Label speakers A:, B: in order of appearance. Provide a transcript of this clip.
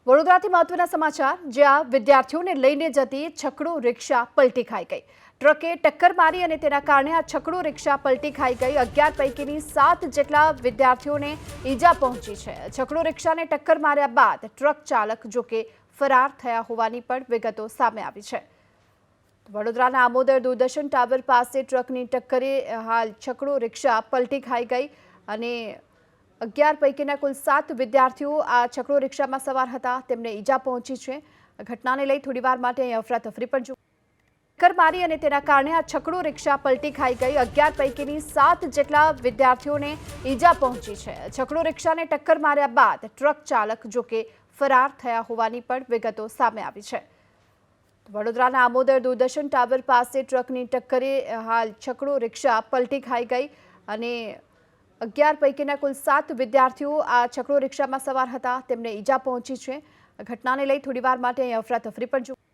A: વડોદરાથી મહત્વના સમાચાર જ્યાં વિદ્યાર્થીઓને લઈને જતી છકડો રિક્ષા પલટી ખાઈ ગઈ। ટ્રકે ટક્કર મારી અને તેના કારણે આ છકડો રિક્ષા પલટી ખાઈ ગઈ। 11 પૈકીની 7 જેટલા વિદ્યાર્થીઓને ઈજા પહોંચી છે। છકડો રિક્ષાને ટક્કર માર્યા બાદ ટ્રક ચાલક જોકે ફરાર થયા હોવાની પણ વિગતો સામે આવી છે। વડોદરાના આમોદર દૂરદર્શન ટાવર પાસે ટ્રકની ટક્કરે હાલ છકડો રિક્ષા પલટી ખાઈ ગઈ અને 11 પૈકીના કુલ 7 વિદ્યાર્થીઓ આ છકડો રિક્ષામાં સવાર હતા, તેમને ઈજા પહોંચી છે। ઘટનાને લઈ થોડીવાર માટે અહીં અફરાતફરી પણ જોવા ટક્કર મારી અને તેના કારણે આ છકડો રિક્ષા પલટી ખાઈ ગઈ। 11 પૈકીની 7 જેટલા વિદ્યાર્થીઓને ઈજા પહોંચી છે। છકડો રિક્ષાને ટક્કર માર્યા બાદ ટ્રક ચાલક જોકે ફરાર થયા હોવાની પણ વિગતો સામે આવી છે। વડોદરાના આમોદર દૂરદર્શન ટાવર પાસે ટ્રકની ટક્કરે હાલ છકડો રિક્ષા પલટી ખાઈ ગઈ અને 11 પૈકીના કુલ 7 વિદ્યાર્થીઓ આ છકડો રિક્ષામાં સવાર હતા, તેમને ઈજા પહોંચી છે। ઘટનાને લઈ થોડીવાર માટે અહીં અફરાતફરી પણ જોવા